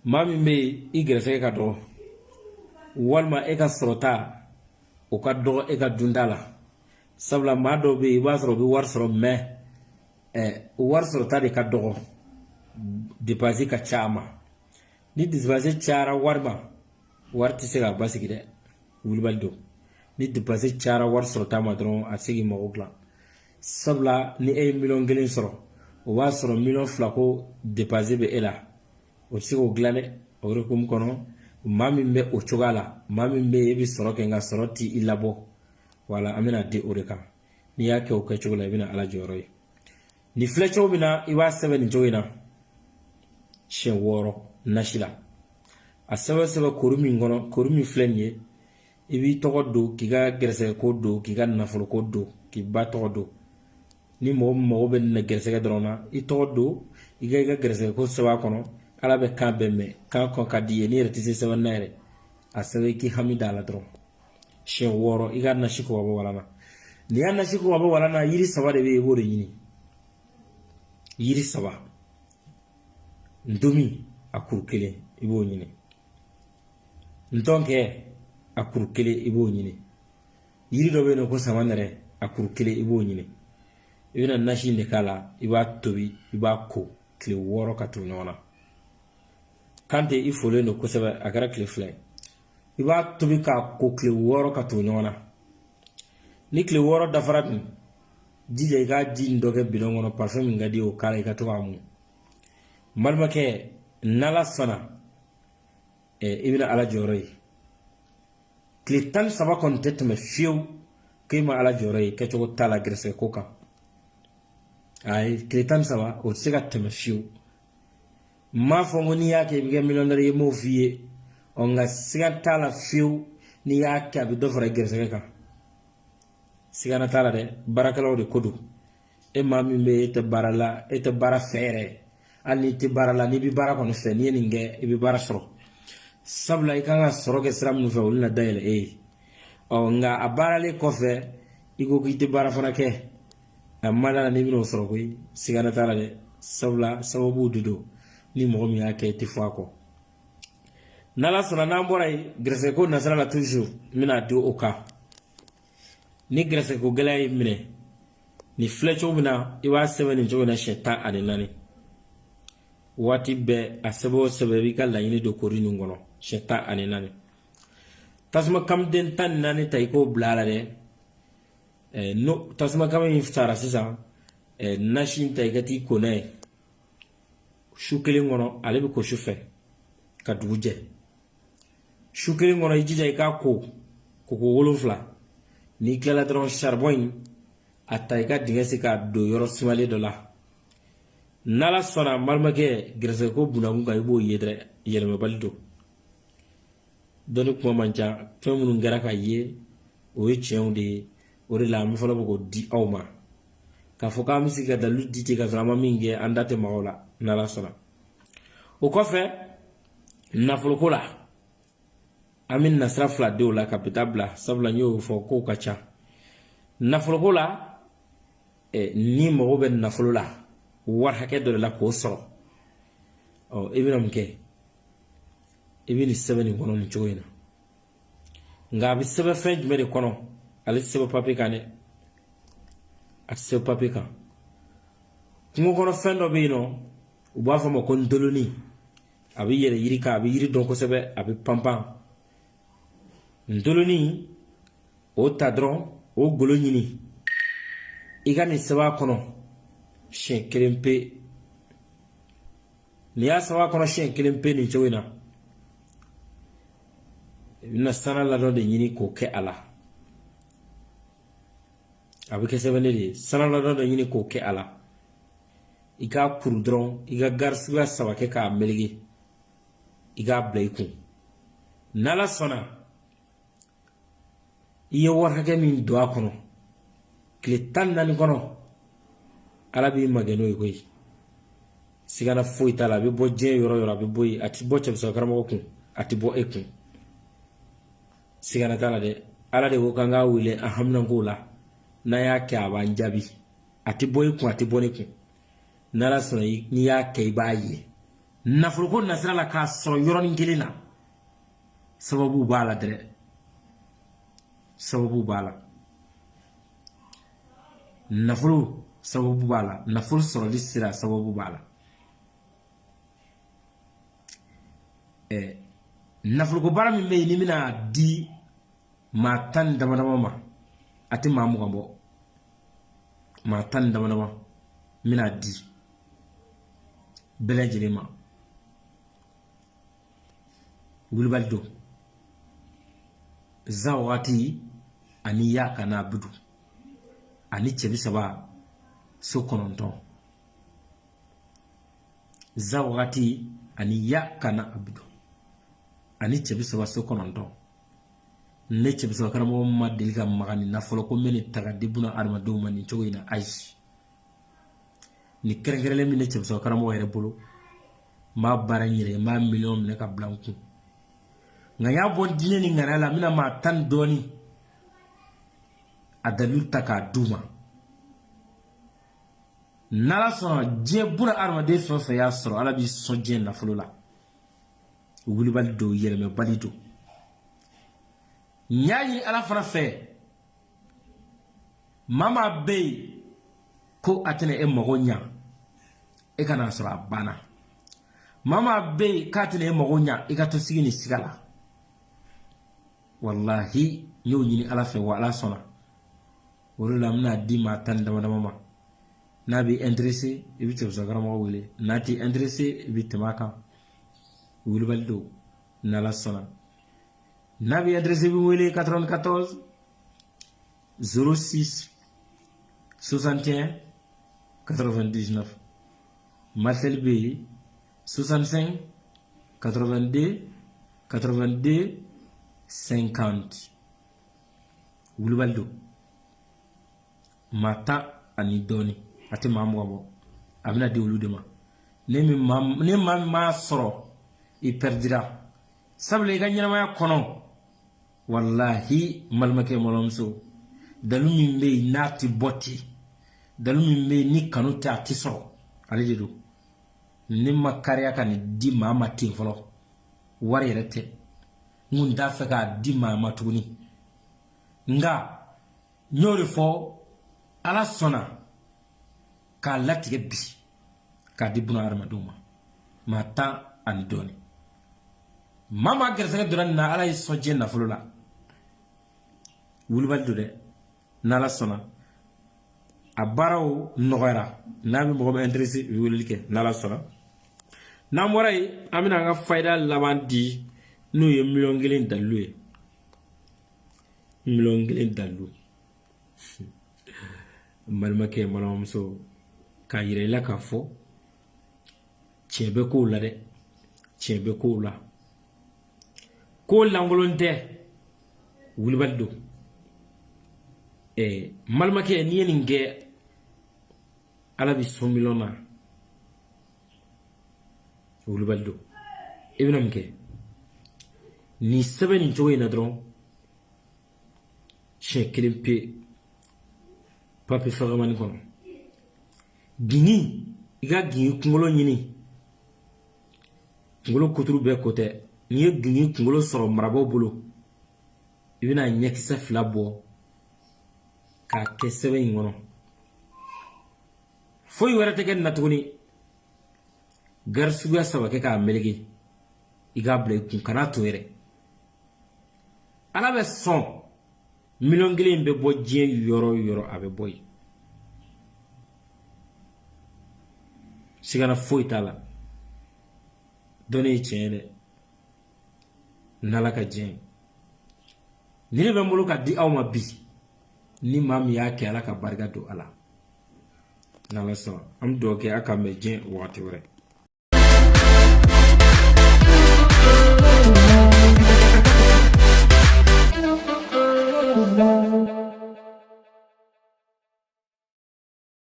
maa min bɛ i gɛrɛsɛgɛ ka dɔgɔ walima e ka sɔrɔta o ka dɔgɔ e ka dunda la sabula maa dɔw bɛ yen i b'a sɔrɔ u bɛ wari sɔrɔ wari sɔrɔta de ka dɔgɔ dépense ka ca a ma ni dépense cayara wari ma wari tɛ se ka basigi dɛ wulibali don ni dépense cayara wari sɔrɔta ma dɔrɔn a tɛ se k'i mago dilan sabula ni e ye $1,000,000 sɔrɔ o b'a sɔrɔ $2,000,000 ko dépense bɛ e la o tɛ se k'o dilan dɛ o hukumu kɔnɔ maa min bɛ o cogoya la maa min bɛ e bɛ sɔrɔ kɛ nka sɔrɔ t'i i labɔ wala an bɛna di o de kan n'i y'a kɛ o kɛcogo la i bɛna ala jɔyɔrɔ ye nin filɛ cogo min na i b'a sɛbɛn nin cogo in na siɲɛ 6 nasi la a sɛbɛn kori min kɔnɔ kori min filɛ nin ye i b'i tɔgɔ don k'i ka gɛrɛsɛgɛ ko don k'i ka nafolo ko don k'i ba tɔgɔ don ni mɔgɔ min mago bɛ nin gɛrɛsɛgɛ dɔrɔn na i tɔgɔ don i ka gɛrɛsɛgɛ ko sɛbɛn a kɔnɔ ala bɛ kan bɛɛ mɛn kan kɔn ka di ye ni yɛrɛ tɛ se sɛbɛn na yɛrɛ a sɛbɛn i k'i hami da la dɔrɔn siɲɛ 6 i ka nasi ko ka bɔ walan na n'i y'a nasi ko ka bɔ walan na yiri 3 de bɛ yen i b'o de ɲini yiri 3 ntomi a kuru 1 i b'o ɲini ntɔnkɛ a kuru 1 i b'o ɲini yiri dɔ bɛ yen ko samanɛrɛ a kuru 1 i b'o ɲini i bɛna nasi de k'a la i b'a tobi i b'a ko tile 6 ka tugu ɲɔgɔn na kan tɛ i folen don kosɛbɛ a kɛra tile 2 ye i b'a tobi k'a ko tile 6 ka tugu ɲɔgɔn na ni tile 6 dafara dun jija i ka ji in dɔ kɛ bidon kɔnɔ parfum min ka di o k'a la i ka to k'a mun n balimakɛ n'ala sɔnna i bɛna ala jɔyɔrɔ ye tile 13 kɔni tɛ tɛmɛ fiyewu k'i ma ala jɔyɔrɔ ye kɛcogo t'a la gɛrɛsɛgɛ ko kan ayi tile 13 o tɛ se ka tɛmɛ fiyewu n m'a fɔ ko n'i y'a kɛ i bɛ kɛ miliyɔnɛri ye n m'o f'i ye nka siga t'a la fiyewu n'i y'a kɛ a bɛ dɔ fara i gɛrɛsɛgɛ kan siga t'a la dɛ baarakɛlaw de ko don e maa min bɛ e tɛ baara la e tɛ baara fɛ yɛrɛ hali n'i tɛ baara la n'i bɛ baara kɔni fɛ n'i ye nin kɛ i bɛ baara sɔrɔ sabula i kan ka sɔrɔ kɛ sira minnu fɛ olu na dayɛlɛ e ye nka a baaralen kɔfɛ i ko k'i tɛ baara fana kɛ a ma da la n'i bɛn'o sɔrɔ koyi siga t'a la dɛ sabula sababu de don ni mɔgɔ min y'a kɛ i tɛ fɔ a kɔ n'ala sɔnna n'an bɔra yen gɛrɛsɛgɛ ko nasira la toujours n bɛna di o kan ni gɛrɛsɛgɛ ko gɛlɛya y'i minɛ nin filɛ cogo min na i b'a sɛbɛn nin cogo in na siɲɛ 14 waati bɛɛ a sɛbɛn o sɛbɛn i b'i ka laɲini don kori nin kɔnɔ siɲɛ 14 tasuma kamiden 14 ta i k'o bila a la dɛ no tasuma kami in sara sisan nasi in ta i ka t'i ko n'a ye su kelen kɔnɔ ale bɛ ko su fɛ ka dugu jɛ su kelen kɔnɔ i jija i k'a ko koko 7 n'i tilala dɔrɔn charbon in a ta i ka dingɛ se k'a don yɔrɔ sumalen dɔ la n'ala sɔnna n balimakɛ gɛrɛsɛgɛ ko bunakun kan i b'o ye dɛ yɛlɛmabali don dɔnni kuma man ca fɛn minnu kɛra ka ye o ye tiɲɛw de ye o de la an bɛ fɔlɔ bɛ k'o di aw ma k'a fɔ k'an bɛ sigi ka dalilu di ten ka sɔrɔ an ma min kɛ an da tɛ magaw la n'ala sɔnna o kɔfɛ nafoloko la an bɛ nasira 2 di o la ka bɛ taa bila sabula n y'o fɔ kow ka ca nafoloko la ni mago bɛ nafolo la wari hakɛ dɔ de la k'o sɔrɔ i bɛna mun kɛ i bɛ nin sɛbɛn nin kɔnɔ nin cogo in na nka a bɛ sɛbɛn fɛn jumɛn de kɔnɔ ale tɛ sɛbɛn papiye kan dɛ a tɛ sɛbɛn papiye kan kungo kɔnɔ fɛn dɔ bɛ yen nɔ u b'a fɔ a ma ko ndoloni a bɛ yɛlɛ yiri kan a bɛ yiri dɔn kosɛbɛ a bɛ panpan ndoloni o ta dɔrɔn o golo ɲini i ka nin sɛbɛn a kɔnɔ siɲɛ 1 pe n'i y'a sɛbɛn a kɔnɔ siɲɛ 1 pe nin cogo in na i bɛna sara ladɔn de ɲini k'o kɛ a la a bɛ kɛ sɛbɛn de ye sara ladɔn de ɲini k'o kɛ a la i k'a kuru dɔrɔn i ka garisuya 3 kɛ k'a melege i k'a bila i kun n'ala sɔnna i ye wari hakɛ min don a kɔnɔ tile 14 kɔnɔ ala b'i magɛ n'o ye koyi sigana foyi t'a la a bɛ bɔ diɲɛ yɔrɔ yɔrɔ a bɛ bɔ yen a tɛ bɔ cɛbisaba karamɔgɔ kun a tɛ bɔ e kun sigana t'a la dɛ ala de ko k'an k'a wele an haminanko la n'an y'a kɛ a b'an jaabi a tɛ bɔ i kun a tɛ bɔ ne kun n'ala sɔnna n'i y'a kɛ i b'a ye nafolo ko nasira la ka sɔrɔ yɔrɔnin kelen na sababu b'a la dɛrɛ sababu b'a la nafolo sababu b'a la nafolo sɔrɔli sira sababu b'a la nafolo ko baara min bɛ yen ni bɛna di maa 10 dama ma a tɛ maa 20 bɔ maa 10 dama n bɛna di bɛɛ lajɛlen ma wulibali don za wagati ani ya kana budu ani cɛ 30 so 9 za wagati ani ya kana abudu ani cɛ 30 so 9 ne cɛ 30 karamɔgɔ ma deli ka magani nafolo ko mene taga di buna adamadenw ma ni cogo in na ayi ni kɛrɛnkɛrɛnlen min ne cɛ 30 karamɔgɔ yɛrɛ bolo ma baara n yɛrɛ ma million minɛ ka bila n kun nka y'a bɔ diinɛ ni ŋaniya la mina maa 10 dɔɔni a dalilu ta k'a d'u ma n'ala sɔnna diɲɛ buna adamaden fɛn o fɛn y'a sɔrɔ ala b'i sɔn diɲɛ nafolo la wulibali don yɛlɛmɛbali don n y'a ɲini ala fana fɛ maa maa bɛ yen ko a tɛna e mago ɲa e kana sɔrɔ a banna maa maa bɛ yen k'a tɛna e mago ɲa i ka to sigi ni siga la wallahi n y'o ɲini ala fɛ wa ala sɔnna o de la n bɛna di maa 10 dama ma n'a b'i intéressé i bɛ cɛbisa karamɔgɔ wele n'a t'i intéressé i bɛ tɛmɛ a kan wulibali don n'ala sɔnna n'a b'i intéressé i bɛ wele 94 06 61 99 Martel bɛ 65 82 82 50 wulibali don maa 10 ani dɔɔni a tɛ maa 20 bɔ a bɛna di olu de ma ne maa min m'a sɔrɔ i perdira sabula i ka ɲɛnamaya kɔnɔ wallahi malimakɛ mɔlɔmuso dalu min bɛ yen n'a tɛ bɔ ten dalu min bɛ yen ni kanu tɛ a tɛ sɔrɔ ale de don ne ma kariya ka nin di maa ma ten fɔlɔ wari yɛrɛ tɛ n kun t'a fɛ k'a di maa ma tuguni nka n y'o de fɔ ala sɔnna k'a latigɛ bi k'a di buna adamadenw ma maa 10 ani dɔɔni maa maa gɛrɛsɛgɛ donna nin na ala ye sɔn diɲɛ nafolo la wulibali don dɛ n'ala sɔnna a baaraw nɔgɔyara n'a bɛ mɔgɔ min intéressé u bɛ weleli kɛ n'ala sɔnna n'an bɔra yen an bɛna an ka fayida laban di n'o ye 1,000,000 dalilu ye 1,000,000 dalilu n balimakɛ n balimamuso k'a yira i la k'a fɔ tiɲɛ bɛ kow la dɛ tiɲɛ bɛ kow la ko lankolon tɛ wulibali don n balimakɛ n'i ye nin kɛ ala bɛ sɔn miliyɔn na wulibali don i bɛna mun kɛ ni sɛbɛn nin cogo in na dɔrɔn siɲɛ 1 pe papi fagamani kɔnɔ gini i ka gini kunkolo ɲini kunkolo kuturu bɛɛ ko tɛ n'i ye gini kunkolo sɔrɔ marabaw bolo i bɛna ɲɛkisɛ 2 bɔ k'a kɛ sɛbɛn in kɔnɔ foyi wɛrɛ tɛ kɛ nin na tuguni gari suguya 3 kɛ k'a meleke i k'a bila i kun kana to yɛrɛ ala bɛ sɔn 1,000,000 in bɛ bɔ diɲɛ yɔrɔ yɔrɔ a bɛ bɔ yen sigana foyi t'a la dɔnni ye tiɲɛ dɛ n'ala ka diɲɛ ni ne bɛ n bolo ka di aw ma bi ni maa min y'a kɛ ala ka barika don a la n'ala sɔnna an bɛ dugawu kɛ a ka mɛn diɲɛ wagati wɛrɛ